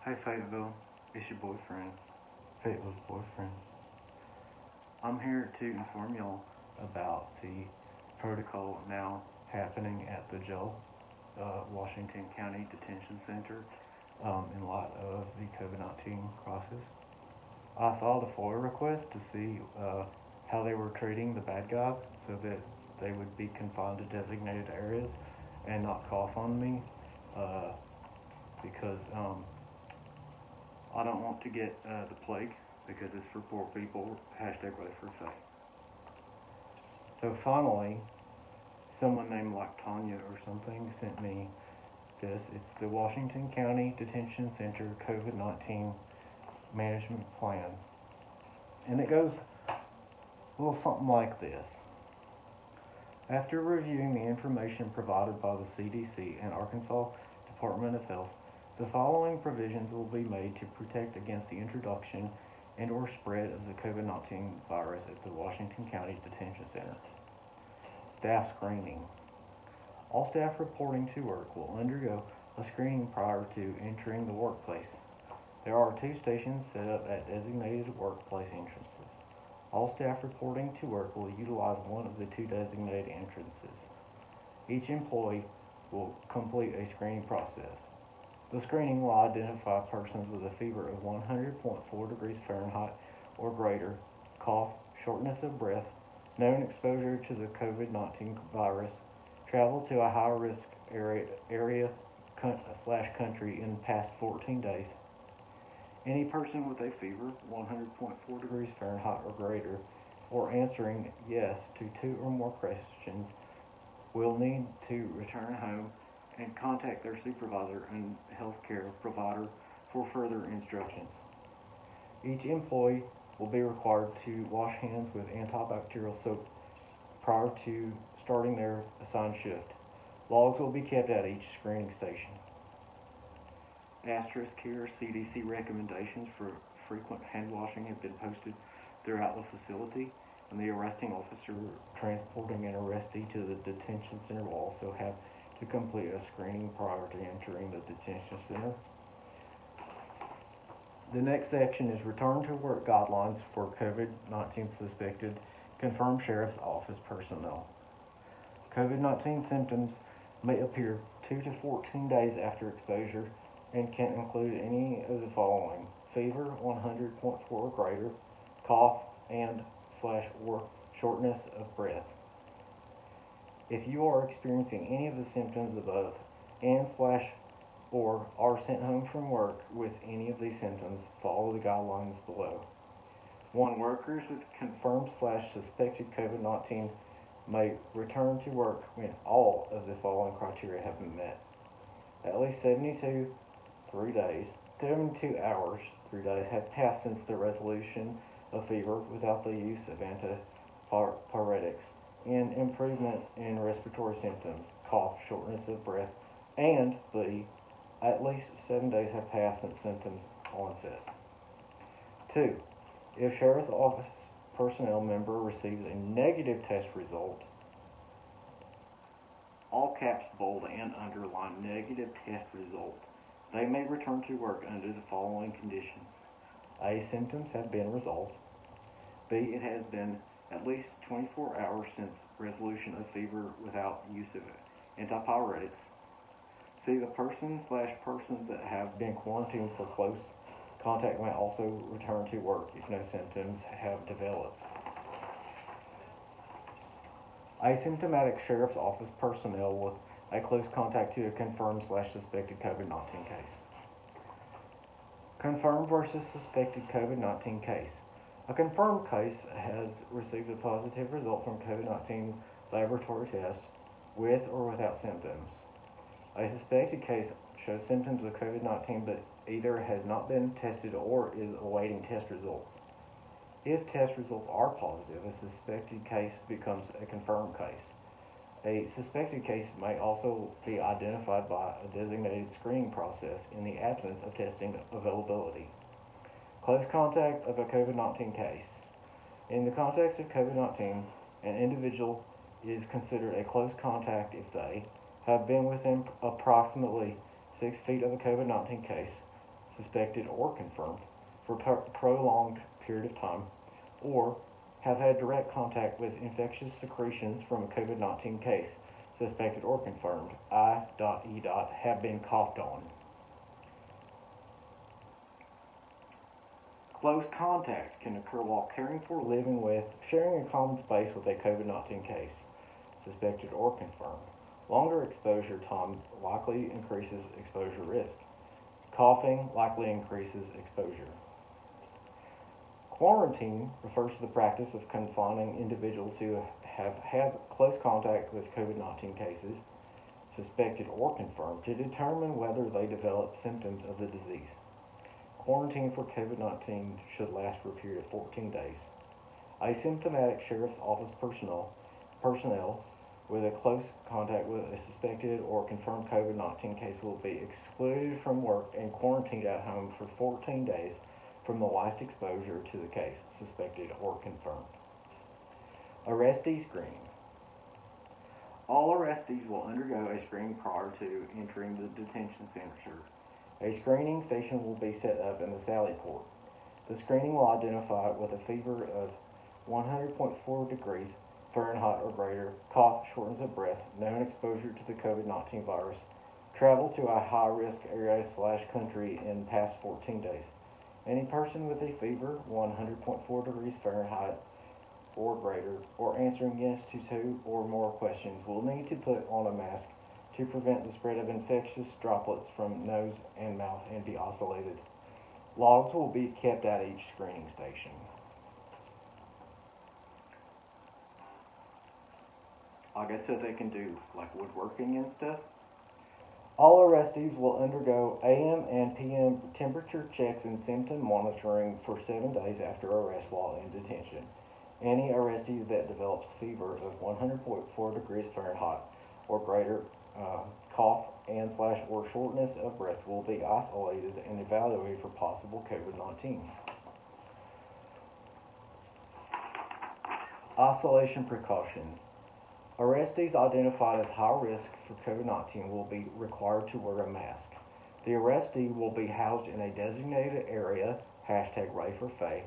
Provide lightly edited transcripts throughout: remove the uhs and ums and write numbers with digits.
Hey Fayetteville, it's your boyfriend. Fayetteville's boyfriend. I'm here to inform y'all about the protocol now happening at the Washington County Detention Center in light of the COVID-19 crisis. I filed a FOIA request to see how they were treating the bad guys so that they would be confined to designated areas and not cough on me because I don't want to get the plague because it's for poor people, hashtag Ready for Faith. So finally, someone named like Tanya or something sent me this. It's the Washington County Detention Center COVID-19 Management Plan. And it goes a little something like this. After reviewing the information provided by the CDC and Arkansas Department of Health, the following provisions will be made to protect against the introduction and or spread of the COVID-19 virus at the Washington County Detention Center. Staff screening. All staff reporting to work will undergo a screening prior to entering the workplace. There are 2 stations set up at designated workplace entrances. All staff reporting to work will utilize one of the 2 designated entrances. Each employee will complete a screening process. The screening will identify persons with a fever of 100.4 degrees Fahrenheit or greater, cough, shortness of breath, known exposure to the COVID-19 virus, travel to a high-risk area/country in the past 14 days. Any person with a fever, 100.4 degrees Fahrenheit or greater, or answering yes to 2 or more questions will need to return home and contact their supervisor and healthcare provider for further instructions. Each employee will be required to wash hands with antibacterial soap prior to starting their assigned shift. Logs will be kept at each screening station. Asterisk here, CDC recommendations for frequent hand washing have been posted throughout the facility, and the arresting officer transporting an arrestee to the detention center will also have to complete a screening prior to entering the detention center. The next section is return to work guidelines for COVID-19 suspected confirmed sheriff's office personnel. COVID-19 symptoms may appear 2 to 14 days after exposure and can include any of the following: fever 100.4 or greater, cough and/or shortness of breath. If you are experiencing any of the symptoms above and/or are sent home from work with any of these symptoms, follow the guidelines below. 1. Workers with confirmed/suspected COVID-19 may return to work when all of the following criteria have been met. At least 72 hours, 3 days have passed since the resolution of fever without the use of antipyretics, and improvement in respiratory symptoms, cough, shortness of breath, and B, at least 7 days have passed since symptoms onset. 2. If Sheriff's Office personnel member receives a negative test result, all caps bold and underline negative test result, they may return to work under the following conditions. A. Symptoms have been resolved. B. It has been at least 24 hours since resolution of fever without use of antipyretics. C. The persons that have been quarantined for close contact may also return to work if no symptoms have developed. Asymptomatic Sheriff's Office personnel with a close contact to a confirmed/suspected COVID-19 case. Confirmed versus suspected COVID-19 case. A confirmed case has received a positive result from COVID-19 laboratory test with or without symptoms. A suspected case shows symptoms of COVID-19 but either has not been tested or is awaiting test results. If test results are positive, a suspected case becomes a confirmed case. A suspected case may also be identified by a designated screening process in the absence of testing availability. Close contact of a COVID-19 case. In the context of COVID-19, an individual is considered a close contact if they have been within approximately 6 feet of a COVID-19 case, suspected or confirmed, for a prolonged period of time, or have had direct contact with infectious secretions from a COVID-19 case, suspected or confirmed, I.E. have been coughed on. Close contact can occur while caring for, living with, sharing a common space with a COVID-19 case, suspected or confirmed. Longer exposure time likely increases exposure risk. Coughing likely increases exposure. Quarantine refers to the practice of confining individuals who have had close contact with COVID-19 cases, suspected or confirmed, to determine whether they develop symptoms of the disease. Quarantine for COVID-19 should last for a period of 14 days. Asymptomatic sheriff's office personnel with a close contact with a suspected or confirmed COVID-19 case will be excluded from work and quarantined at home for 14 days from the last exposure to the case, suspected or confirmed. Arrestee screening. All arrestees will undergo a screening prior to entering the detention center. A screening station will be set up in the Sally Port. The screening will identify with a fever of 100.4 degrees Fahrenheit or greater, cough, shortness of breath, known exposure to the COVID-19 virus, travel to a high-risk area/country in past 14 days. Any person with a fever, 100.4 degrees Fahrenheit or greater, or answering yes to 2 or more questions will need to put on a mask to prevent the spread of infectious droplets from nose and mouth and be isolated. Logs will be kept at each screening station. I guess so they can do like woodworking and stuff. All arrestees will undergo AM and PM temperature checks and symptom monitoring for 7 days after arrest while in detention. Any arrestee that develops fever of 100.4 degrees Fahrenheit or greater, cough and/or shortness of breath will be isolated and evaluated for possible COVID-19. Isolation precautions. Arrestees identified as high risk for COVID-19 will be required to wear a mask. The arrestee will be housed in a designated area, #RayForFay,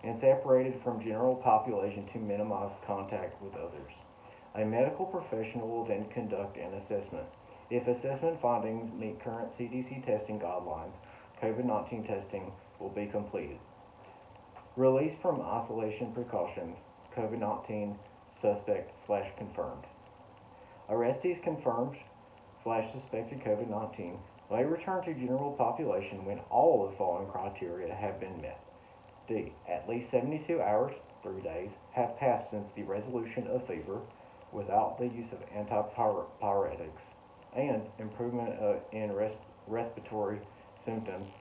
and separated from general population to minimize contact with others. A medical professional will then conduct an assessment. If assessment findings meet current CDC testing guidelines, COVID-19 testing will be completed. Release from isolation precautions, COVID-19 suspect/confirmed. Arrestees confirmed/suspected COVID-19 may return to general population when all of the following criteria have been met. D. At least 72 hours, 3 days, have passed since the resolution of fever without the use of antipyretics, and improvement in respiratory symptoms,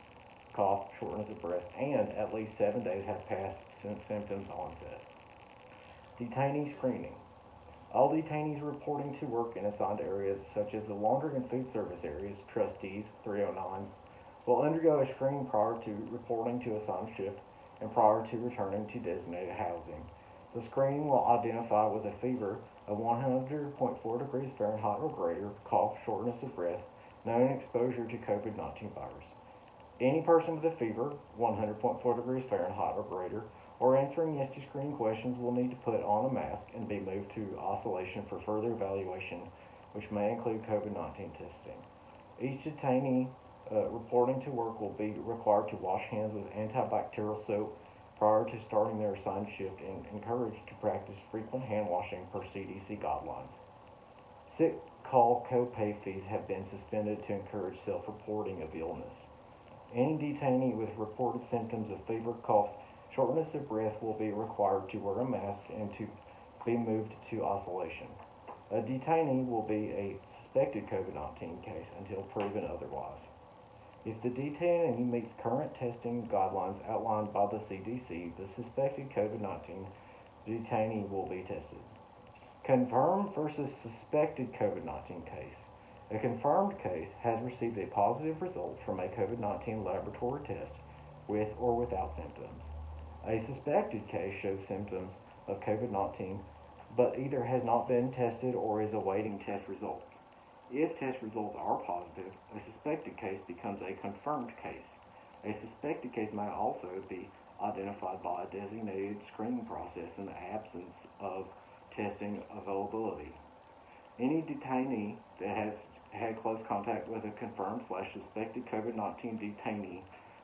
cough, shortness of breath, and at least 7 days have passed since symptoms onset. Detainee screening. All detainees reporting to work in assigned areas such as the laundry and food service areas, trustees, 309s, will undergo a screening prior to reporting to assigned shift and prior to returning to designated housing. The screening will identify with a fever of 100.4 degrees Fahrenheit or greater, cough, shortness of breath, known exposure to COVID-19 virus. Any person with a fever, 100.4 degrees Fahrenheit or greater, or answering yes to screening questions will need to put on a mask and be moved to isolation for further evaluation, which may include COVID-19 testing. Each detainee reporting to work will be required to wash hands with antibacterial soap prior to starting their assigned shift and encouraged to practice frequent hand washing per CDC guidelines. Sick call copay fees have been suspended to encourage self-reporting of illness. Any detainee with reported symptoms of fever, cough, shortness of breath will be required to wear a mask and to be moved to isolation. A detainee will be a suspected COVID-19 case until proven otherwise. If the detainee meets current testing guidelines outlined by the CDC, the suspected COVID-19 detainee will be tested. Confirmed versus suspected COVID-19 case. A confirmed case has received a positive result from a COVID-19 laboratory test with or without symptoms. A suspected case shows symptoms of COVID-19 but either has not been tested or is awaiting test results. If test results are positive, a suspected case becomes a confirmed case. A suspected case may also be identified by a designated screening process in the absence of testing availability. Any detainee that has had close contact with a confirmed/suspected COVID-19 detainee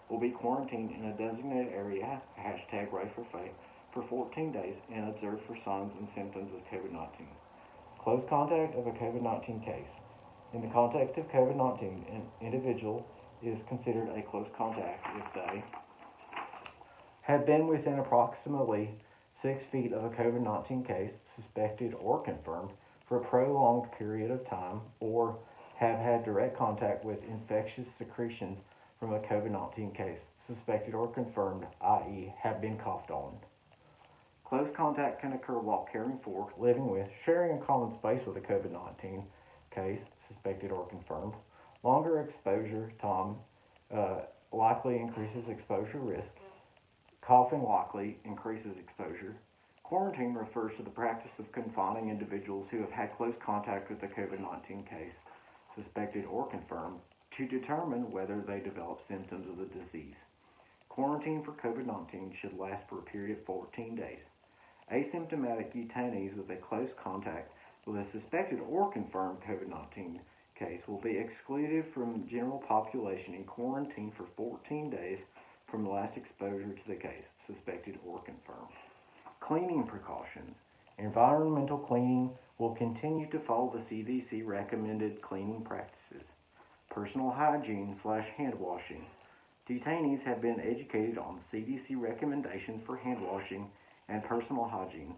will be quarantined in a designated area #RayForFaith for 14 days and observed for signs and symptoms of COVID-19. Close contact of a COVID-19 case. In the context of COVID-19, an individual is considered a close contact if they have been within approximately 6 feet of a COVID-19 case, suspected or confirmed, for a prolonged period of time, or have had direct contact with infectious secretions from a COVID-19 case, suspected or confirmed, i.e. have been coughed on. Close contact can occur while caring for, living with, sharing a common space with a COVID-19 case, suspected or confirmed. Longer exposure time likely increases exposure risk. Coughing likely increases exposure. Quarantine refers to the practice of confining individuals who have had close contact with a COVID-19 case, suspected or confirmed, to determine whether they develop symptoms of the disease. Quarantine for COVID-19 should last for a period of 14 days. Asymptomatic detainees with a close contact with a suspected or confirmed COVID-19 case will be excluded from the general population and quarantined for 14 days from the last exposure to the case, suspected or confirmed. Cleaning precautions. Environmental cleaning will continue to follow the CDC recommended cleaning practices. Personal hygiene/hand washing. Detainees have been educated on CDC recommendations for hand washing and personal hygiene.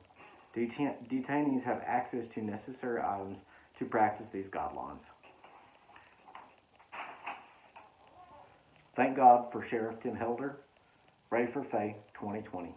Detainees have access to necessary items to practice these guidelines. Thank God for Sheriff Tim Helder. Ray for Faith 2020.